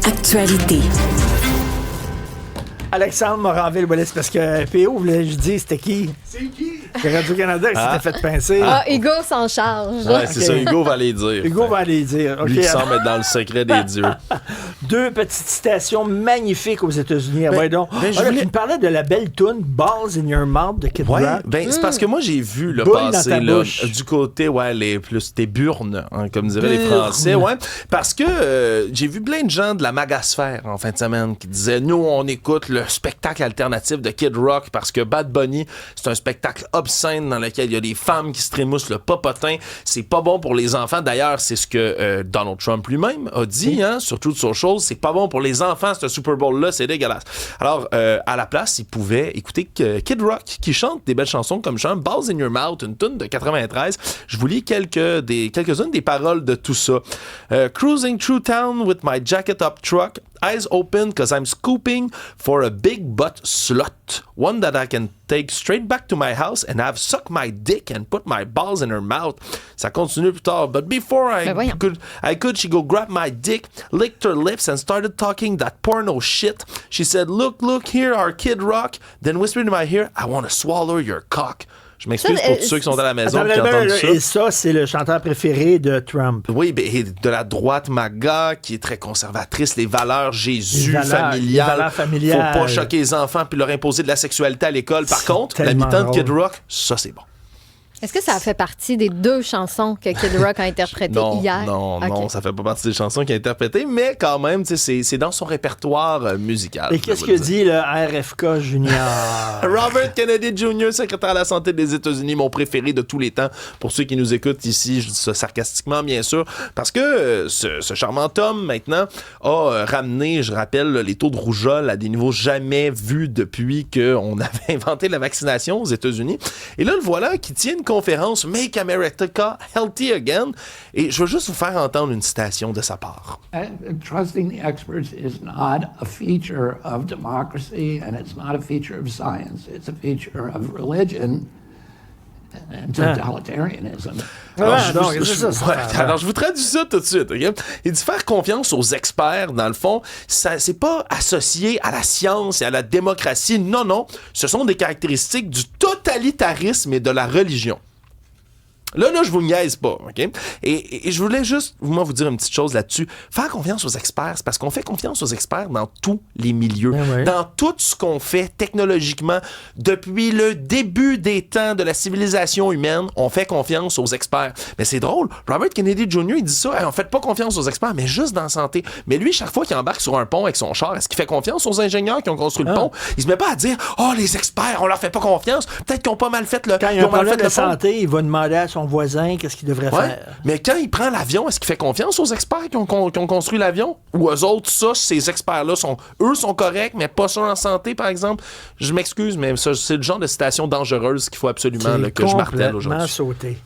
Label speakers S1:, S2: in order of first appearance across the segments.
S1: Actualité.
S2: Alexandre Moranville-Ouellet, parce que PO voulait je dis c'était qui?
S3: C'est qui?
S2: Radio-Canada qui s'était fait pincer.
S4: Hugo s'en charge.
S5: Ouais, c'est ça, Hugo va les dire.
S2: Hugo va aller dire.
S5: Lui qui semble être dans le secret des dieux.
S2: Deux petites citations magnifiques aux États-Unis.
S5: Ben,
S2: Ouais, donc. Tu me parlais de la belle toune Balls in Your Mouth de Kid Rock.
S5: Ben, c'est parce que moi, j'ai vu le
S2: Boule
S5: passer
S2: dans ta
S5: là,
S2: bouche.
S5: du côté, les plus des burnes, hein, comme diraient les Français. Ouais, parce que j'ai vu plein de gens de la magasphère en fin de semaine qui disaient nous, on écoute le spectacle alternatif de Kid Rock parce que Bad Bunny, c'est un spectacle obscène dans lequel il y a des femmes qui se trémoussent le popotin. C'est pas bon pour les enfants. D'ailleurs, c'est ce que Donald Trump lui-même a dit sur Truth Social. C'est pas bon pour les enfants, ce Super Bowl-là. C'est dégueulasse. Alors, à la place, ils pouvaient écouter Kid Rock qui chante des belles chansons comme chante Balls in Your Mouth, une tune de 93. Je vous lis quelques-unes des paroles de tout ça. Cruising through town with my jacket up truck. Eyes open cause I'm scooping for a big butt slut. One that I can take straight back to my house and have sucked my dick and put my balls in her mouth. Ça continue plus tard. But before I could, she go grab my dick, licked her lips and started talking that porno shit. She said, look here, our Kid Rock. Then whispered in my ear, I want to swallow your cock. Je m'excuse pour tous ceux qui sont à la maison et qui entendent ça.
S2: Et ça, c'est le chanteur préféré de Trump.
S5: Oui, et de la droite MAGA, qui est très conservatrice, les valeurs Jésus,
S2: Les valeurs familiales.
S5: Faut pas choquer les enfants puis leur imposer de la sexualité à l'école. Par contre, la
S2: tellement
S5: mi-temps de Kid
S2: drôle.
S5: Rock, ça, c'est bon.
S4: Est-ce que ça a fait partie des deux chansons que Kid Rock a interprétées hier?
S5: Non, ça fait pas partie des chansons qu'il a interprétées, mais quand même, c'est dans son répertoire musical.
S2: Et qu'est-ce que dit le RFK Junior?
S5: Robert Kennedy Jr., secrétaire à la santé des États-Unis, mon préféré de tous les temps. Pour ceux qui nous écoutent ici, je dis ça sarcastiquement, bien sûr, parce que ce charmant homme, maintenant, a ramené, je rappelle, les taux de rougeole à des niveaux jamais vus depuis qu'on avait inventé la vaccination aux États-Unis. Et là, le voilà qui tient une conférence Make America Healthy Again. Et je veux juste vous faire entendre une citation de sa part.
S3: Trusting the experts is not a feature of democracy and it's not a feature of science. It's a feature of religion and totalitarianism.
S5: Alors, je vous traduis ça tout de suite. Okay? Il dit faire confiance aux experts, dans le fond, ça, c'est pas associé à la science et à la démocratie. Non. Ce sont des caractéristiques du totalitarisme et de la religion. Là, je vous niaise pas, OK? Et je voulais juste, moi, vous dire une petite chose là-dessus. Faire confiance aux experts, c'est parce qu'on fait confiance aux experts dans tous les milieux. Dans tout ce qu'on fait technologiquement. Depuis le début des temps de la civilisation humaine, on fait confiance aux experts. Mais c'est drôle, Robert Kennedy Jr., il dit ça, on fait pas confiance aux experts, mais juste dans la santé. Mais lui, chaque fois qu'il embarque sur un pont avec son char, est-ce qu'il fait confiance aux ingénieurs qui ont construit le pont? Il se met pas à dire, les experts, on leur fait pas confiance. Peut-être qu'ils ont pas mal fait le
S2: Quand il y a un problème de santé, il va demander à son voisin qu'est-ce qu'il devrait faire.
S5: Mais quand il prend l'avion, est-ce qu'il fait confiance aux experts qui ont construit l'avion? Ou eux autres, ces experts-là, sont corrects, mais pas sûrs en santé, par exemple? Je m'excuse, mais ça, c'est le genre de citation dangereuse qu'il faut absolument que je martèle aujourd'hui.
S2: Sauté.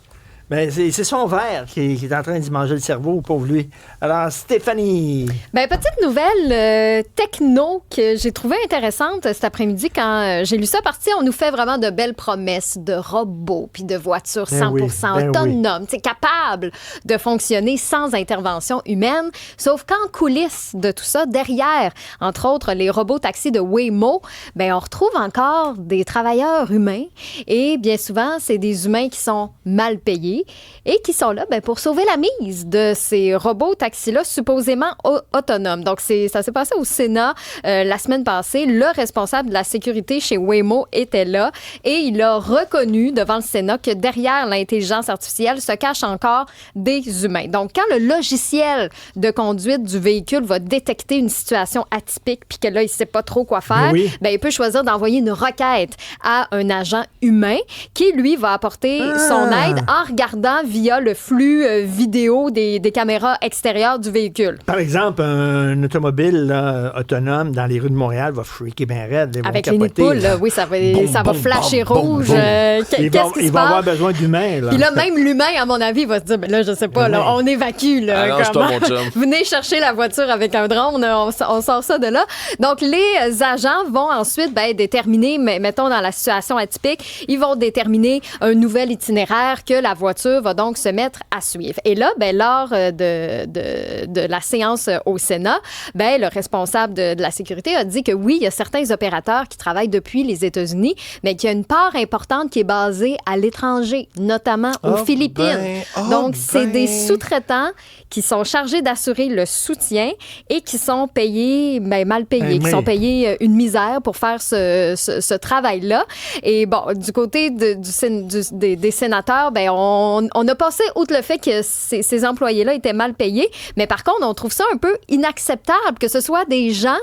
S2: Ben, c'est son verre qui est en train d'y manger le cerveau, pauvre lui. Alors, Stéphanie.
S4: Ben, petite nouvelle techno que j'ai trouvée intéressante cet après-midi quand j'ai lu ça. On nous fait vraiment de belles promesses de robots puis de voitures 100% autonomes, capables de fonctionner sans intervention humaine. Sauf qu'en coulisses de tout ça, derrière, entre autres, les robots taxis de Waymo, ben, on retrouve encore des travailleurs humains. Et bien souvent, c'est des humains qui sont mal payés et qui sont là pour sauver la mise de ces robots taxis-là supposément autonomes. Donc, ça s'est passé au Sénat la semaine passée. Le responsable de la sécurité chez Waymo était là et il a reconnu devant le Sénat que derrière l'intelligence artificielle se cachent encore des humains. Donc, quand le logiciel de conduite du véhicule va détecter une situation atypique puis que là, il ne sait pas trop quoi faire, il peut choisir d'envoyer une requête à un agent humain qui, lui, va apporter son aide en regardant via le flux vidéo des caméras extérieures du véhicule.
S2: Par exemple, un automobile autonome dans les rues de Montréal va freaker bien raide.
S4: Avec les nids de poules, ça va flasher rouge. Qu'est-ce qui se passe?
S2: Il va avoir besoin d'humains.
S4: Puis là, même l'humain, à mon avis, va se dire, je sais pas, on évacue. Venez chercher la voiture avec un drone, on sort ça de là. Donc, les agents vont ensuite déterminer, mettons dans la situation atypique, ils vont déterminer un nouvel itinéraire que la voiture voiture va donc se mettre à suivre. Et là, lors de la séance au Sénat, le responsable de la sécurité a dit que oui, il y a certains opérateurs qui travaillent depuis les États-Unis, mais qu'il y a une part importante qui est basée à l'étranger, notamment aux Philippines. Donc, c'est des sous-traitants qui sont chargés d'assurer le soutien et qui sont payés, mal payés, qui sont payés une misère pour faire ce travail-là. Et bon, du côté des sénateurs, on a passé outre le fait que ces employés-là étaient mal payés, mais par contre, on trouve ça un peu inacceptable que ce soit des gens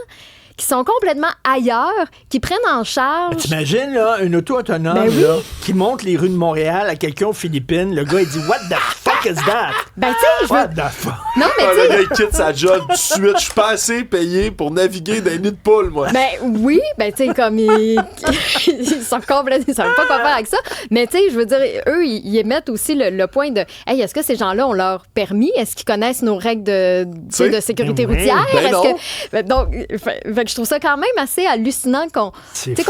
S4: qui sont complètement ailleurs, qui prennent en charge...
S2: T'imagines, là, une auto autonome là, qui monte les rues de Montréal à quelqu'un aux Philippines, le gars, il dit « What the fuck is that? »
S4: tu sais,
S2: What the fuck?
S4: Non, mais
S5: le gars, il quitte sa job tout de suite. Je suis pas assez payé pour naviguer dans les nids de poules, moi.
S4: Oui, tu sais, comme ils sont complètement... Ils savent pas quoi faire avec ça. Mais tu sais, je veux dire, eux, ils émettent aussi le point de « Hey, est-ce que ces gens-là ont leur permis? Est-ce qu'ils connaissent nos règles de sécurité routière?
S5: Non.
S4: Donc, je trouve ça quand même assez hallucinant qu'on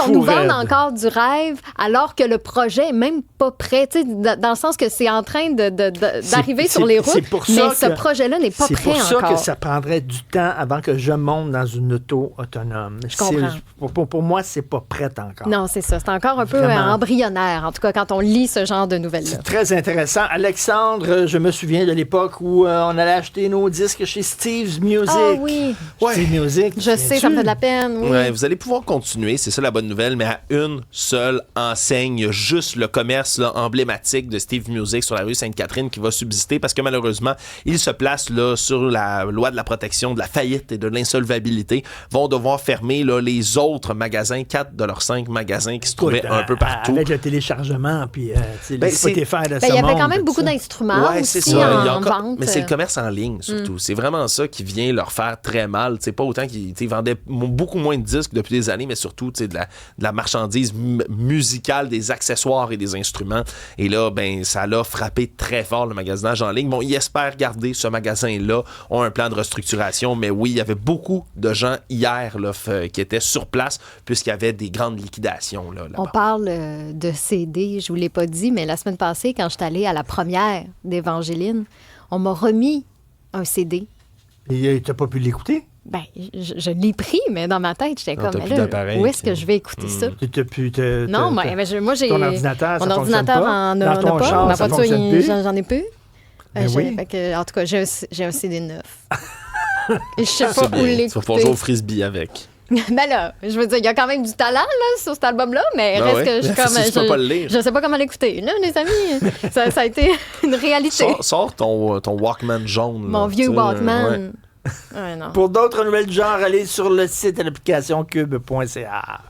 S4: nous vende encore du rêve alors que le projet est même pas prêt, dans le sens que c'est en train d'arriver sur les routes, mais ce projet-là n'est pas prêt encore.
S2: C'est pour ça que ça prendrait du temps avant que je monte dans une auto autonome.
S4: Je comprends.
S2: Pour moi, c'est pas prêt encore.
S4: Non, c'est ça. C'est encore un peu embryonnaire, en tout cas, quand on lit ce genre de nouvelles-là.
S2: C'est très intéressant. Alexandre, je me souviens de l'époque où on allait acheter nos disques chez Steve's Music.
S4: Ah oui.
S2: Steve's Music.
S4: Je sais, ça me fait de la peine. Oui.
S5: Ouais, vous allez pouvoir continuer, c'est ça la bonne nouvelle, mais à une seule enseigne. Il y a juste le commerce emblématique de Steve Music sur la rue Sainte-Catherine qui va subsister parce que malheureusement, il se place là, sur la loi de la protection de la faillite et de l'insolvabilité. Vont devoir fermer les autres magasins, 4 de leurs 5 magasins qui se trouvaient un peu partout.
S2: Avec le téléchargement, puis les Spotify de
S4: il y avait quand même beaucoup d'instruments aussi en vente.
S5: Mais c'est le commerce en ligne surtout. C'est vraiment ça qui vient leur faire très mal. C'est pas autant qu'ils vendaient beaucoup moins de disques depuis des années, mais surtout de la marchandise musicale, des accessoires et des instruments. Et là, ça l'a frappé très fort le magasinage en ligne. Bon, ils espèrent garder ce magasin-là, ont un plan de restructuration, mais oui, il y avait beaucoup de gens hier qui étaient sur place puisqu'il y avait des grandes liquidations là-bas.
S4: On parle de CD, je vous l'ai pas dit, mais la semaine passée, quand je suis allée à la première d'Évangéline, on m'a remis un CD.
S2: Et t'as pas pu l'écouter?
S4: Je l'ai pris, mais dans ma tête, j'étais comme, où est-ce que je vais écouter ça? Non, moi, j'ai...
S2: Ton ordinateur, ça
S4: mon
S2: fonctionne
S4: ordinateur
S2: pas?
S4: en a pas.
S2: Char,
S4: ma
S2: ça
S4: voiture,
S2: fonctionne plus?
S4: j'en ai plus.
S2: Oui.
S4: En tout cas, j'ai un CD neuf. Et je sais pas où l'écouter.
S5: Tu vas pouvoir jouer au frisbee avec.
S4: Je veux dire, il y a quand même du talent sur cet album-là, mais reste que
S5: tu peux pas le lire.
S4: Je sais pas comment l'écouter. Là, les amis, ça a été une réalité.
S5: Sors ton Walkman jaune.
S4: Mon vieux Walkman.
S2: Ouais, non. Pour d'autres nouvelles du genre, allez sur le site et l'application cube.ca.